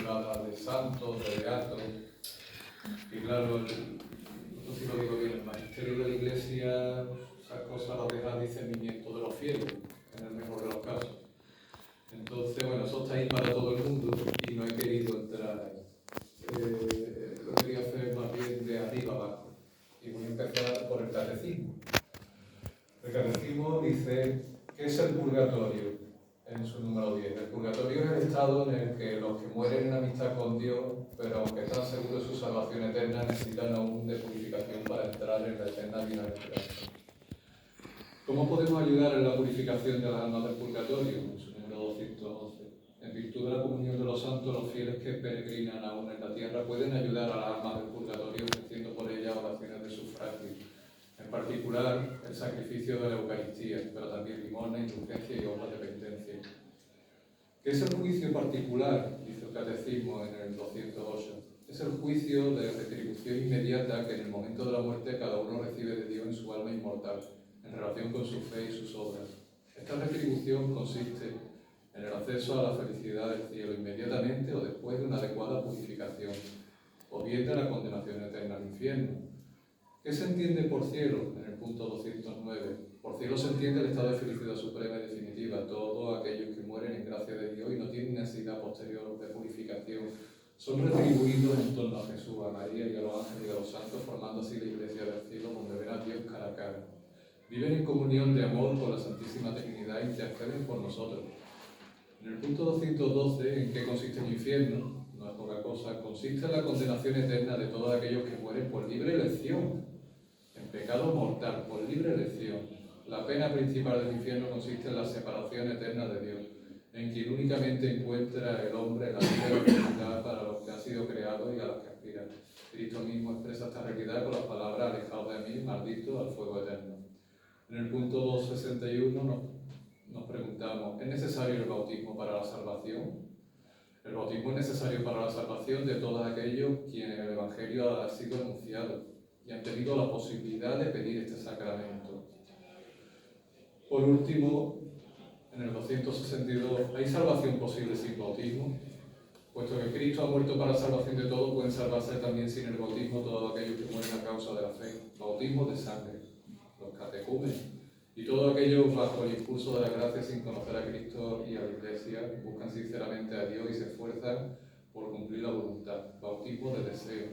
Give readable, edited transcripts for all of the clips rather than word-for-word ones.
privada de santos, de beatos. Y claro, esto sí lo digo bien, el magisterio de la Iglesia, esas cosas las deja a discernimiento de los fieles, en el mejor de los casos. Entonces, bueno, eso está ahí para todo el mundo y no he querido entrar ahí. Lo quería hacer más bien de arriba abajo. Y voy a empezar por el catecismo. El catecismo dice, ¿qué es el purgatorio? En su número 10. El purgatorio es el estado en el que los que mueren en amistad con Dios, pero aunque están seguros de su salvación eterna, necesitan aún de purificación para entrar en la eterna bienaventuranza. ¿Cómo podemos ayudar en la purificación de las almas del purgatorio? En su número 211. En virtud de la comunión de los santos, los fieles que peregrinan aún en la tierra pueden ayudar a las almas del purgatorio ofreciendo por ellas oraciones de sufragio. En particular, el sacrificio de la Eucaristía, pero también limosna, indulgencia y obras de penitencia. ¿Qué es el juicio particular? Dice el Catecismo en el 208. Es el juicio de retribución inmediata que en el momento de la muerte cada uno recibe de Dios en su alma inmortal, en relación con su fe y sus obras. Esta retribución consiste en el acceso a la felicidad del cielo inmediatamente o después de una adecuada purificación, o bien de la condenación eterna al infierno. ¿Qué se entiende por cielo? En el punto 209. Por cielo se entiende el estado de felicidad suprema y definitiva. Todos aquellos que mueren en gracia de Dios y no tienen necesidad posterior de purificación son retribuidos en torno a Jesús, a María y a los ángeles y a los santos, formando así la iglesia del cielo donde ven a Dios cara a cara. Viven en comunión de amor con la Santísima Trinidad e interceden por nosotros. En el punto 212, ¿en qué consiste el infierno? No es poca cosa. Consiste en la condenación eterna de todos aquellos que mueren por libre elección, en pecado mortal, por libre elección. La pena principal del infierno consiste en la separación eterna de Dios, en quien únicamente encuentra el hombre la vida y la felicidad para los que han sido creados y a los que aspiran. Cristo mismo expresa esta realidad con las palabras: alejado de mí, maldito, al fuego eterno. En el punto 261 nos preguntamos, ¿es necesario el bautismo para la salvación? El bautismo es necesario para la salvación de todos aquellos quienes el Evangelio ha sido anunciado y han tenido la posibilidad de pedir este sacramento. Por último, en el 262, ¿hay salvación posible sin bautismo? Puesto que Cristo ha muerto para la salvación de todos, pueden salvarse también sin el bautismo todos aquellos que mueren a causa de la fe. Bautismo de sangre, los catecúmenos, y todos aquellos bajo el impulso de la gracia sin conocer a Cristo y a la Iglesia, buscan sinceramente a Dios y se esfuerzan por cumplir la voluntad. Bautismo de deseo.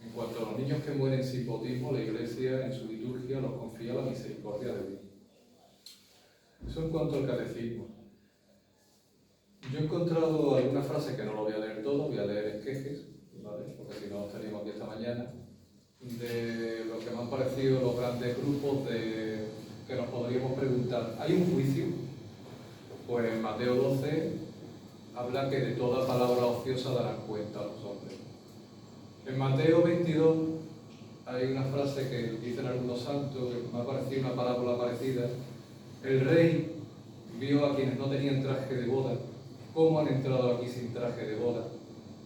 En cuanto a los niños que mueren sin bautismo, la Iglesia en su liturgia los confía a la misericordia de Dios. Eso en cuanto al catecismo. Yo he encontrado alguna frase que no lo voy a leer todo, voy a leer esquejes, ¿vale? Porque si no estaríamos aquí esta mañana, de lo que me han parecido los grandes grupos que nos podríamos preguntar. ¿Hay un juicio? Pues en Mateo 12 habla que de toda palabra ociosa darán cuenta a los hombres. En Mateo 22 hay una frase que dicen algunos santos, que me ha parecido una parábola parecida. El rey vio a quienes no tenían traje de boda. ¿Cómo han entrado aquí sin traje de boda?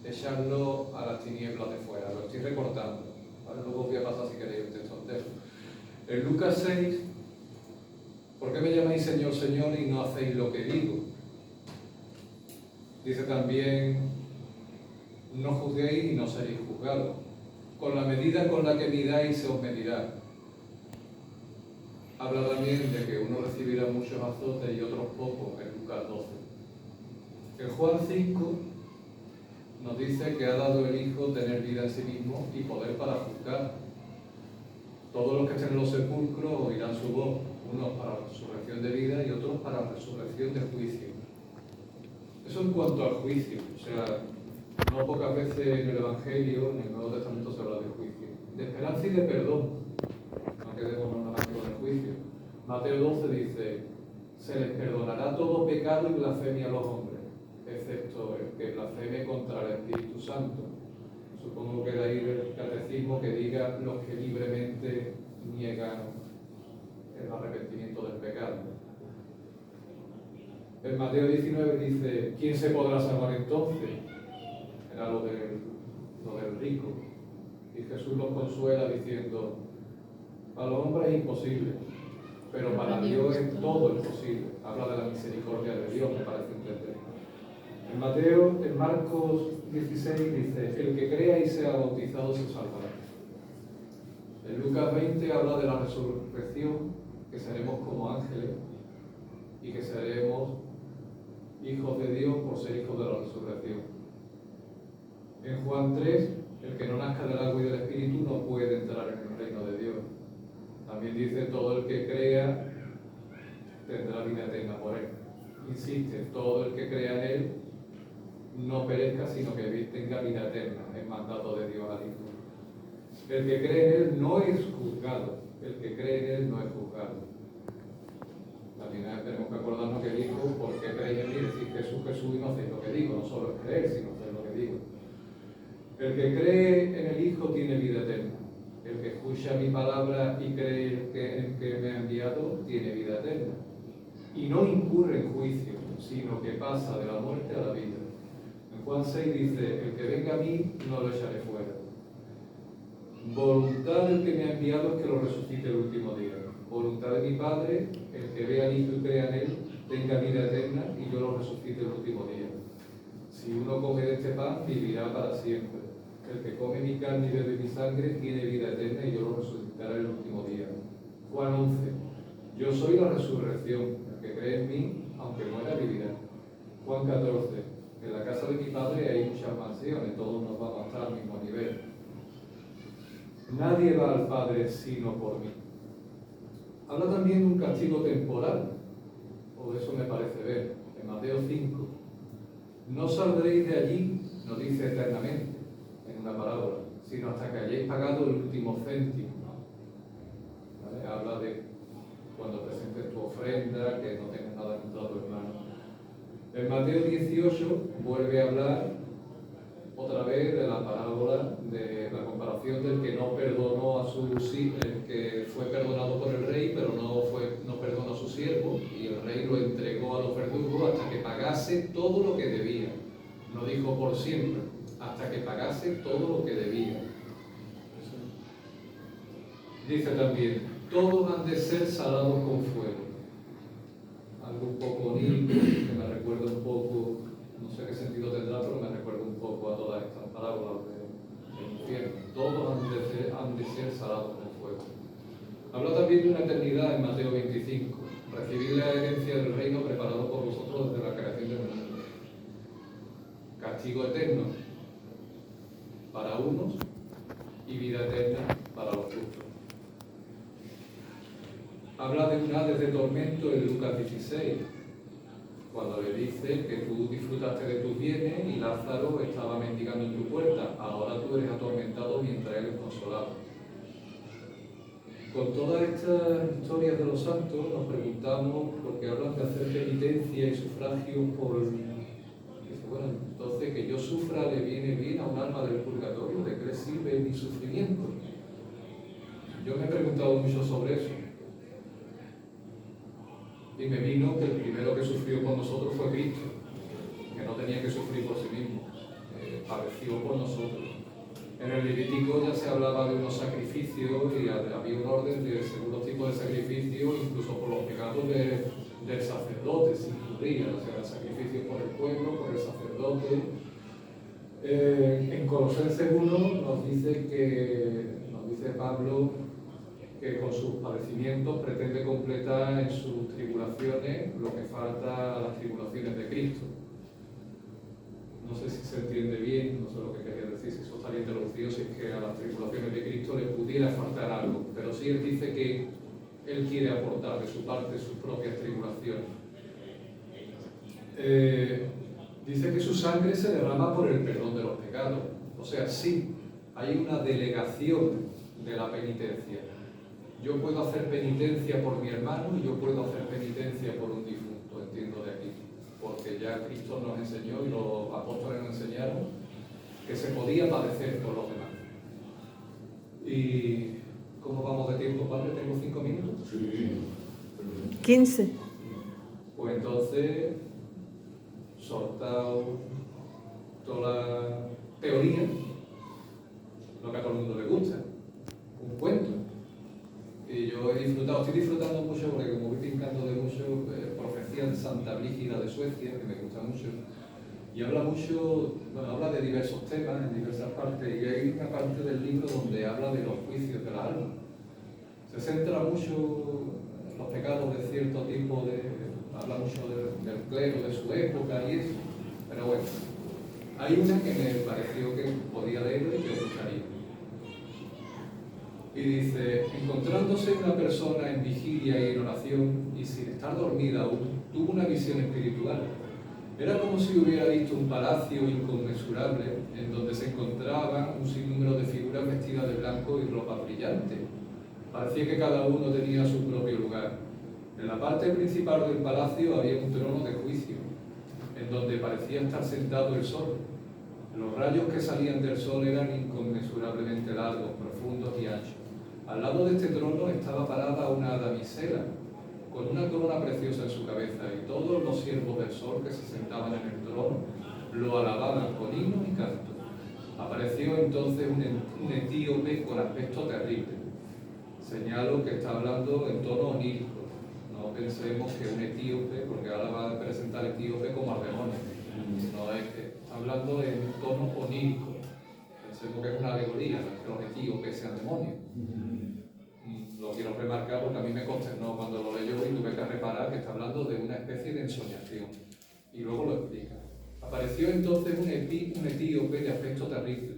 Echarlo a las tinieblas de fuera. Lo estoy recortando. ¿Vale? Luego os voy a pasar si queréis el texto entero. En Lucas 6, ¿por qué me llamáis Señor, Señor y no hacéis lo que digo? Dice también, no juzguéis y no seréis juzgados. Con la medida con la que midáis se os medirá. Habla también de que uno recibirá muchos azotes y otros pocos, en Lucas 12. En Juan 5 nos dice que ha dado el Hijo tener vida en sí mismo y poder para juzgar. Todos los que estén en los sepulcros oirán su voz, unos para la resurrección de vida y otros para la resurrección de juicio. Eso en cuanto al juicio. O sea, no pocas veces en el Evangelio, en el Nuevo Testamento se habla de juicio. De esperanza y de perdón. No quedemos nada más con el juicio. Mateo 12 dice, se les perdonará todo pecado y blasfemia a los hombres, excepto el que blasfeme contra el Espíritu Santo. Supongo que de ahí el catecismo que diga los que libremente niegan el arrepentimiento del pecado. En Mateo 19 dice, ¿quién se podrá salvar entonces? Era lo del rico. Y Jesús los consuela diciendo, para los hombres es imposible, pero para Dios es todo es posible. Habla de la misericordia de Dios, me parece entender. En Marcos 16 dice, el que crea y sea bautizado se salvará. En Lucas 20 habla de la resurrección, que seremos como ángeles y que seremos hijos de Dios por ser hijos de la resurrección. En Juan 3, el que no nazca del agua y del Espíritu no puede entrar en el reino de Dios. También dice, todo el que crea tendrá vida eterna por él. Insiste, todo el que crea en él no perezca, sino que tenga vida eterna, el mandato de Dios al Hijo. El que cree en él no es juzgado, el que cree en él no es juzgado. También tenemos que acordarnos que dijo, ¿por qué creéis en mí? Decir Jesús, Jesús, y no hacéis lo que digo, no solo es creer, sino hacer lo que digo. El que cree en el Hijo tiene vida eterna. El que escucha mi palabra y cree en que me ha enviado, tiene vida eterna. Y no incurre en juicio, sino que pasa de la muerte a la vida. En Juan 6 dice, el que venga a mí, no lo echaré fuera. Voluntad del que me ha enviado es que lo resucite el último día. Voluntad de mi Padre, el que vea al Hijo y crea en él, tenga vida eterna y yo lo resucite el último día. Si uno come de este pan, vivirá para siempre. El que come mi carne y bebe mi sangre tiene vida eterna y yo lo resucitaré el último día. Juan 11. Yo soy la resurrección. El que cree en mí, aunque muera, vivirá. Juan 14. En la casa de mi Padre hay muchas mansiones, todos nos vamos a estar al mismo nivel. Nadie va al Padre sino por mí. Habla también de un castigo temporal, o eso me parece ver, en Mateo 5. No saldréis de allí, nos dice eternamente, en una parábola, sino hasta que hayáis pagado el último céntimo. ¿Vale? Habla de cuando presentes tu ofrenda, que no tengas nada contra tu hermano. En Mateo 18 vuelve a hablar otra vez de la parábola, de la comparación del que no perdonó a su siervo, el que fue perdonado por el rey, pero no perdonó a su siervo, y el rey lo entregó a los verdugos hasta que pagase todo lo que debía. No dijo por siempre, hasta que pagase todo lo que debía. Dice también, todos han de ser salados con fuego. Algo un poco onírico, que me recuerda un poco, no sé qué sentido tendrá, pero me recuerda un poco a todas estas parábolas del infierno. Todos han de ser salados con fuego. Habla también de una eternidad en Mateo 25. Recibid la herencia del reino preparado por vosotros desde la creación del mundo. Castigo eterno para unos y vida eterna para los justos. Habla de un hades de tormento en Lucas 16, cuando le dice que tú disfrutaste de tus bienes y Lázaro estaba mendigando en tu puerta, ahora tú eres atormentado mientras él es consolado. Con todas estas historias de los santos nos preguntamos, porque hablan de hacer penitencia y sufragio por... Bueno, entonces que yo sufra le viene bien a un alma del purgatorio, ¿de qué sirve mi sufrimiento? Yo me he preguntado mucho sobre eso. Y me vino que el primero que sufrió por nosotros fue Cristo, que no tenía que sufrir por sí mismo, padeció por nosotros. En el Levítico ya se hablaba de unos sacrificios y había un orden de segundo tipo de sacrificio, incluso por los pecados del sacerdote, se incluía, o sea, el sacrificio por el pueblo, por el sacerdote. En Colosenses 1 nos dice Pablo que con sus padecimientos pretende completar en sus tribulaciones lo que falta a las tribulaciones de Cristo. No sé si se entiende bien, no sé lo que quería decir, si eso está bien traducido, si es que a las tribulaciones de Cristo le pudiera faltar algo, pero sí él dice que él quiere aportar de su parte sus propias tribulaciones. Dice que su sangre se derrama por el perdón de los pecados, o sea, sí, hay una delegación de la penitencia. Yo puedo hacer penitencia por mi hermano y yo puedo hacer penitencia por un difunto, entiendo de aquí. Porque ya Cristo nos enseñó y los apóstoles nos enseñaron que se podía padecer por los demás. ¿Y cómo vamos de tiempo, padre? ¿Tengo 5 minutos? Sí. 15. Pues entonces, soltado toda la teoría, lo que a todo el mundo le gusta, un cuento. Y yo estoy disfrutando mucho, porque como voy pintando de mucho, Profecía de Santa Brígida de Suecia, que me gusta mucho, y habla mucho, bueno, habla de diversos temas en diversas partes, y hay una parte del libro donde habla de los juicios de la alma. Se centra mucho en los pecados de cierto tipo, habla mucho del clero de su época y eso, pero bueno, hay una que me pareció que podía leer y que os gustaría. Y dice: encontrándose una persona en vigilia y en oración, y sin estar dormida aún, tuvo una visión espiritual. Era como si hubiera visto un palacio inconmensurable en donde se encontraban un sinnúmero de figuras vestidas de blanco y ropa brillante. Parecía que cada uno tenía su propio lugar. En la parte principal del palacio había un trono de juicio, en donde parecía estar sentado el sol. Los rayos que salían del sol eran inconmensurablemente largos, profundos y anchos. Al lado de este trono estaba parada una damisela, con una corona preciosa en su cabeza, y todos los siervos del sol que se sentaban en el trono lo alababan con himnos y cantos. Apareció entonces un etíope con aspecto terrible. Señalo que está hablando en tono onírico. No pensemos que un etíope, porque ahora va a presentar etíope como al demonio. No, es que está hablando en tono onírico. Pensemos que es una alegoría, no es que los etíopes sean demonios. Lo quiero remarcar porque a mí me consternó cuando lo leyó y tuve que reparar que está hablando de una especie de ensoñación. Y luego lo explica. Apareció entonces un etíope de aspecto terrible,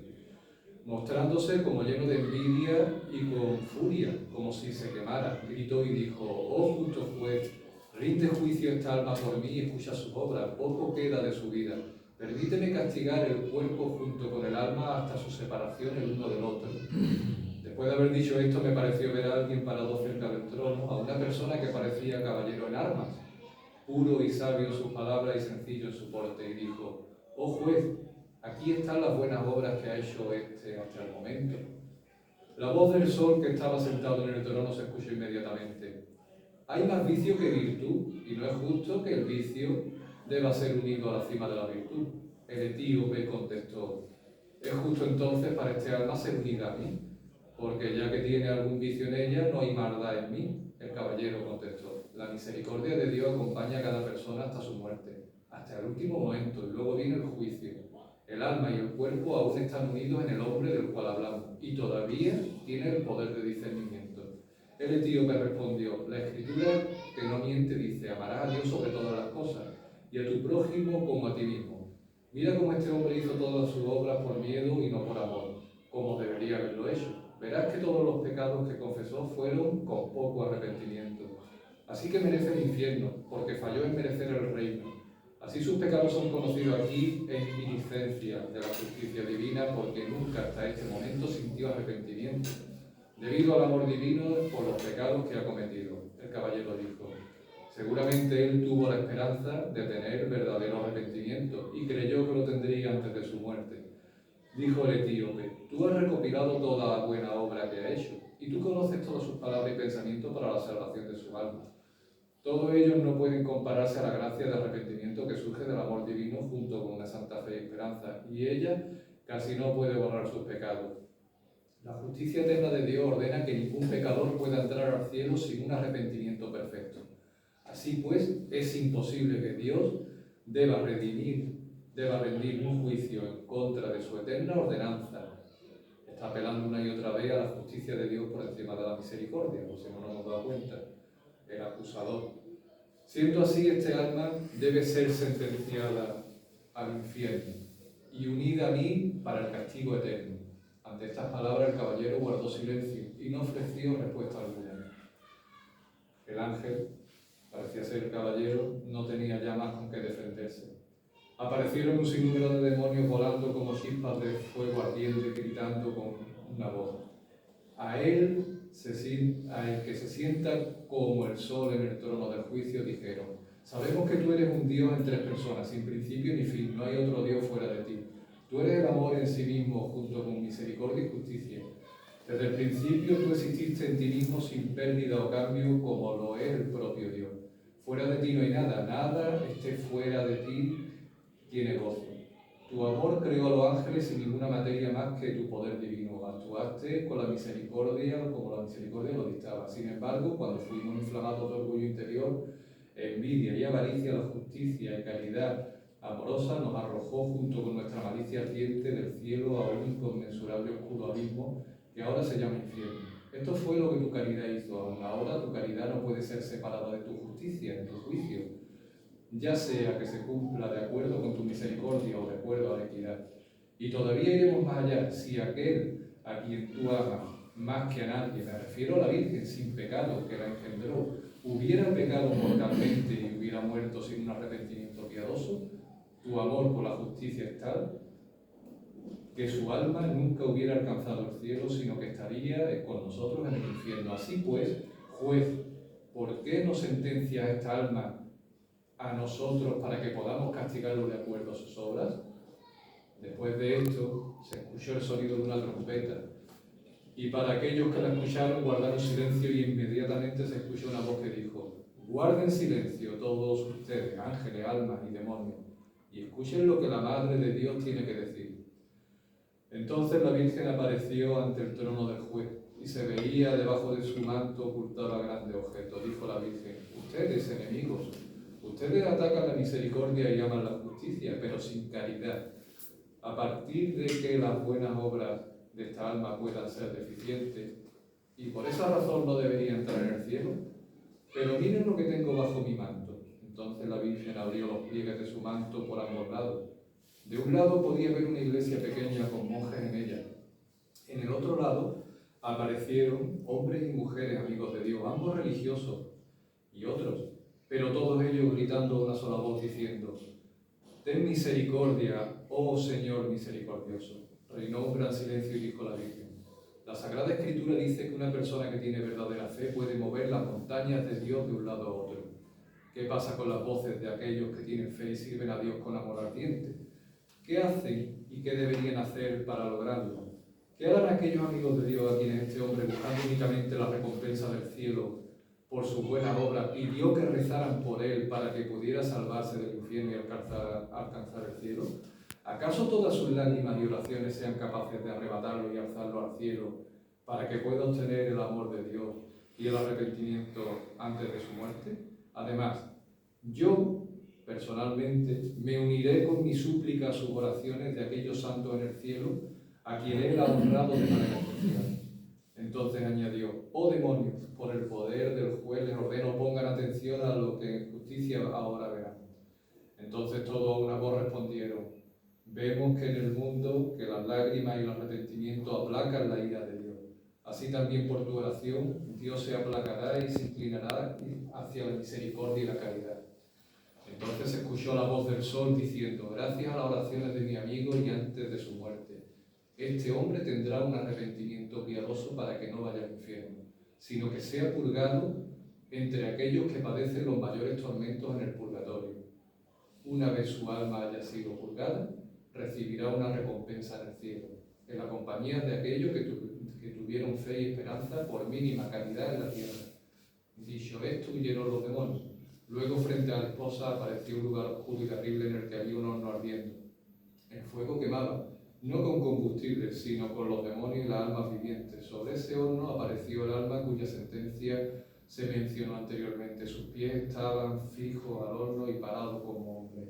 mostrándose como lleno de envidia y con furia, como si se quemara. Gritó y dijo: oh justo juez, rinde juicio esta alma por mí y escucha sus obras, poco queda de su vida. Permíteme castigar el cuerpo junto con el alma hasta su separación el uno del otro. Después de haber dicho esto, me pareció ver a alguien parado cerca del trono, a una persona que parecía caballero en armas, puro y sabio en sus palabras y sencillo en su porte, y dijo: oh juez, aquí están las buenas obras que ha hecho este hasta el momento. La voz del sol que estaba sentado en el trono se escuchó inmediatamente: hay más vicio que virtud, y no es justo que el vicio deba ser unido a la cima de la virtud. El etíope contestó: es justo entonces para este alma ser unida a mí, porque ya que tiene algún vicio en ella, no hay maldad en mí. El caballero contestó: la misericordia de Dios acompaña a cada persona hasta su muerte, hasta el último momento, y luego viene el juicio. El alma y el cuerpo aún están unidos en el hombre del cual hablamos, y todavía tiene el poder de discernimiento. El etíope respondió: la escritura, que no miente, dice: amarás a Dios sobre todas las cosas, y a tu prójimo como a ti mismo. Mira cómo este hombre hizo todas sus obras por miedo y no por amor, como debería haberlo hecho. Verás que todos los pecados que confesó fueron con poco arrepentimiento. Así que merece el infierno, porque falló en merecer el reino. Así sus pecados son conocidos aquí en inicencia de la justicia divina, porque nunca hasta este momento sintió arrepentimiento, debido al amor divino por los pecados que ha cometido. El caballero dijo: seguramente él tuvo la esperanza de tener verdadero arrepentimiento y creyó que lo tendría antes de su muerte. Dijo el etíope: tú has recopilado toda la buena obra que ha hecho, y tú conoces todas sus palabras y pensamientos para la salvación de su alma. Todos ellos no pueden compararse a la gracia de arrepentimiento que surge del amor divino junto con una santa fe y esperanza, y ella casi no puede borrar sus pecados. La justicia eterna de Dios ordena que ningún pecador pueda entrar al cielo sin un arrepentimiento perfecto. Así pues, es imposible que Dios deba rendir un juicio en contra de su eterna ordenanza. Está apelando una y otra vez a la justicia de Dios por encima de la misericordia, por si no nos hemos dado cuenta. El acusador. Siendo así, este alma debe ser sentenciada al infierno y unida a mí para el castigo eterno. Ante estas palabras el caballero guardó silencio y no ofreció respuesta alguna. El ángel, parecía ser el caballero, no tenía ya más con qué defenderse. Aparecieron un sinnúmero de demonios volando como chispas de fuego ardiente, gritando con una voz: a el que se sienta como el sol en el trono del juicio, dijeron: sabemos que tú eres un Dios en tres personas, sin principio ni fin, no hay otro Dios fuera de ti. Tú eres el amor en sí mismo, junto con misericordia y justicia. Desde el principio tú exististe en ti mismo sin pérdida o cambio, como lo es el propio Dios. Fuera de ti no hay nada, nada esté fuera de ti tiene gozo. Tu amor creó a los ángeles sin ninguna materia más que tu poder divino. Actuaste con la misericordia como la misericordia lo dictaba. Sin embargo, cuando fuimos inflamados de orgullo interior, envidia y avaricia, la justicia y caridad amorosa nos arrojó junto con nuestra malicia ardiente del cielo a un inconmensurable oscuro abismo que ahora se llama infierno. Esto fue lo que tu caridad hizo. Aún ahora tu caridad no puede ser separada de tu justicia, de tu juicio, ya sea que se cumpla de acuerdo con tu misericordia o de acuerdo a la equidad. Y todavía iremos más allá. Si aquel a quien tú amas más que a nadie, me refiero a la Virgen sin pecado que la engendró, hubiera pecado mortalmente y hubiera muerto sin un arrepentimiento piadoso, tu amor por la justicia es tal que su alma nunca hubiera alcanzado el cielo, sino que estaría con nosotros en el infierno. Así pues, juez, ¿por qué no sentencias a esta alma a nosotros para que podamos castigarlo de acuerdo a sus obras? Después de esto, se escuchó el sonido de una trompeta, y para aquellos que la escucharon guardaron silencio, y inmediatamente se escuchó una voz que dijo: guarden silencio todos ustedes, ángeles, almas y demonios, y escuchen lo que la Madre de Dios tiene que decir. Entonces la Virgen apareció ante el trono del juez, y se veía debajo de su manto ocultaba grande objeto. Dijo la Virgen: ustedes, enemigos, ustedes atacan la misericordia y aman la justicia, pero sin caridad. A partir de que las buenas obras de esta alma puedan ser deficientes, y por esa razón no debería entrar en el cielo. Pero miren lo que tengo bajo mi manto. Entonces la Virgen abrió los pliegues de su manto por ambos lados. De un lado podía ver una iglesia pequeña con monjes en ella. En el otro lado aparecieron hombres y mujeres amigos de Dios, ambos religiosos y otros, pero todos ellos gritando a una sola voz diciendo: ten misericordia, oh Señor misericordioso. Reinó un gran silencio y dijo la Virgen: la Sagrada Escritura dice que una persona que tiene verdadera fe puede mover las montañas de Dios de un lado a otro. ¿Qué pasa con las voces de aquellos que tienen fe y sirven a Dios con amor ardiente? ¿Qué hacen y qué deberían hacer para lograrlo? ¿Qué harán aquellos amigos de Dios a quienes este hombre, buscando únicamente la recompensa del cielo por sus buenas obras, pidió que rezaran por él para que pudiera salvarse del infierno y alcanzar el cielo? ¿Acaso todas sus lágrimas y oraciones sean capaces de arrebatarlo y alzarlo al cielo para que pueda obtener el amor de Dios y el arrepentimiento antes de su muerte? Además, yo personalmente me uniré con mi súplica a sus oraciones de aquellos santos en el cielo a quien él ha honrado de manera especial. Entonces añadió: oh demonios, por el poder del juez les ordeno pongan atención a lo que en justicia ahora verán. Entonces todos a una voz respondieron: vemos que en el mundo que las lágrimas y el arrepentimiento aplacan la ira de Dios. Así también por tu oración Dios se aplacará y se inclinará hacia la misericordia y la caridad. Entonces se escuchó la voz del sol diciendo: gracias a las oraciones de mi amigo y antes de su muerte, este hombre tendrá un arrepentimiento piadoso para que no vaya al infierno, sino que sea purgado entre aquellos que padecen los mayores tormentos en el purgatorio. Una vez su alma haya sido purgada, recibirá una recompensa en el cielo, en la compañía de aquellos que tuvieron fe y esperanza por mínima caridad en la tierra. Dicho esto, huyeron los demonios. Luego, frente a la esposa, apareció un lugar oscuro y terrible en el que había un horno ardiendo. El fuego quemaba, no con combustible, sino con los demonios y las almas vivientes. Sobre ese horno apareció el alma cuya sentencia se mencionó anteriormente. Sus pies estaban fijos al horno y parados como hombre.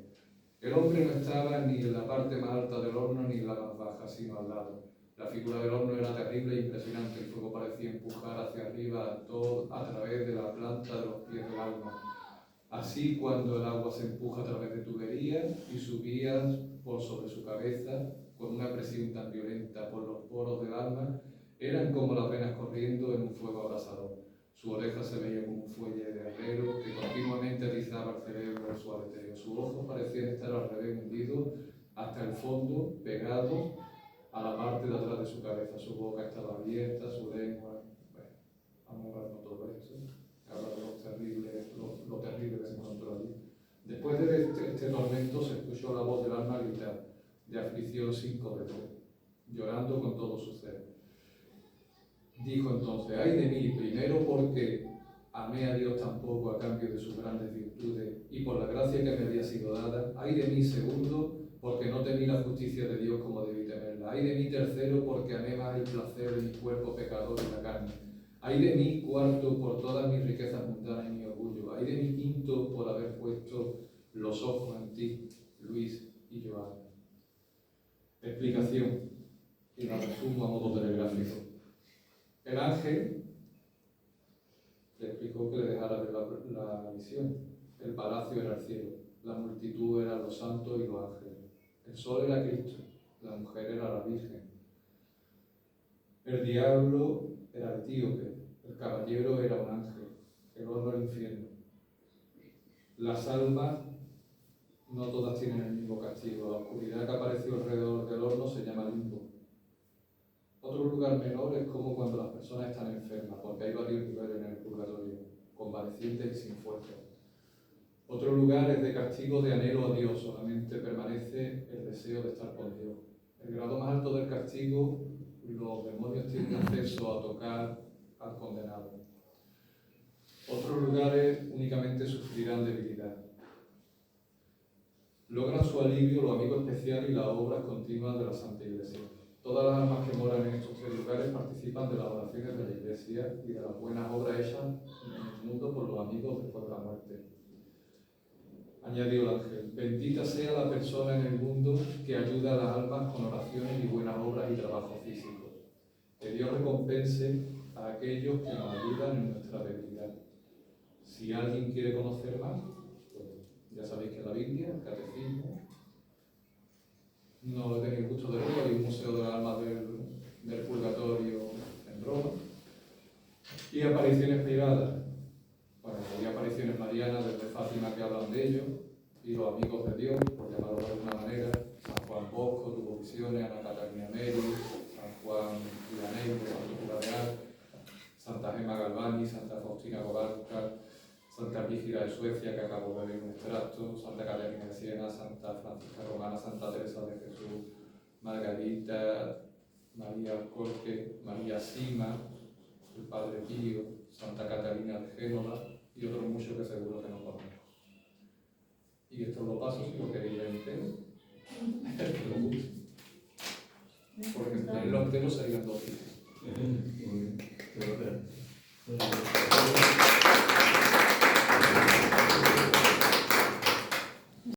El hombre no estaba ni en la parte más alta del horno ni en la más baja, sino al lado. La figura del horno era terrible e impresionante. El fuego parecía empujar hacia arriba a través de la planta de los pies del alma. Así, cuando el agua se empuja a través de tuberías y subía por sobre su cabeza con una presión tan violenta por los poros del alma, eran como las venas corriendo en un fuego abrasador. Su oreja se veía como un fuelle de herrero que continuamente atizaba el cerebro en su aleteo. Sus ojos parecían estar al revés, hundidos hasta el fondo, pegados a la parte de atrás de su cabeza. Su boca estaba abierta, su lengua... Bueno, vamos a hablar de todo eso. Habla de lo terrible que se encontró allí. Después de este tormento se escuchó la voz del alma gritar, de aflicción sin cobertura, llorando con todo su ser. Dijo entonces: ay de mí, primero porque amé a Dios tan poco a cambio de sus grandes virtudes y por la gracia que me había sido dada. Ay de mí, segundo, porque no temí la justicia de Dios como debí temerla. Ay de mí, tercero, porque amé más el placer de mi cuerpo pecador y la carne. Ay de mí, cuarto, por todas mis riquezas mundanas y mi orgullo. Ay de mí, quinto, por haber puesto los ojos en ti. Luis y Joana. Explicación, y la resumo a modo telegráfico. El ángel le explicó que le dejara ver la visión. El palacio era el cielo, la multitud eran los santos y los ángeles. El sol era Cristo, la mujer era la Virgen. El diablo era el etíope, el caballero era un ángel, el horno el infierno. Las almas no todas tienen el mismo castigo. La oscuridad que apareció alrededor del horno se llama limbo. Otro lugar menor es como cuando las personas están enfermas, porque hay varios niveles en el purgatorio, convalecientes y sin fuerza. Otro lugar es de castigo, de anhelo a Dios, solamente permanece el deseo de estar con Dios. El grado más alto del castigo, los demonios tienen acceso a tocar al condenado. Otros lugares únicamente sufrirán debilidad. Logran su alivio los amigos especiales y las obras continuas de la Santa Iglesia. Todas las almas que moran en estos tres lugares participan de las oraciones de la Iglesia y de las buenas obras hechas en el mundo por los amigos después de la muerte. Añadió el ángel: bendita sea la persona en el mundo que ayuda a las almas con oraciones y buenas obras y trabajo físico. Que Dios recompense a aquellos que nos ayudan en nuestra debilidad. Si alguien quiere conocer más, pues ya sabéis que la Biblia, el Catecismo, no he tenido el gusto de verlo, hay un museo de las almas del purgatorio en Roma, y apariciones privadas. Bueno, hay apariciones marianas desde Fátima que hablan de ello, y los amigos de Dios, por llamarlo de alguna manera. San Juan Bosco tuvo visiones, Ana Catalina Neri, San Juan Vianney, Santo Cura de Ars, Santa Gemma Galvani, Santa Faustina Kowalska, Santa Brígida de Suecia, que acabo de ver un extracto, Santa Catalina de Siena, Santa Francisca Romana, Santa Teresa de Jesús, Margarita, María Alcorque, María Sima, el Padre Pío, Santa Catalina de Génova y otros muchos que seguro que no conozco. Y esto lo paso si lo queréis ver entero. Porque leerlo entero serían 2 días.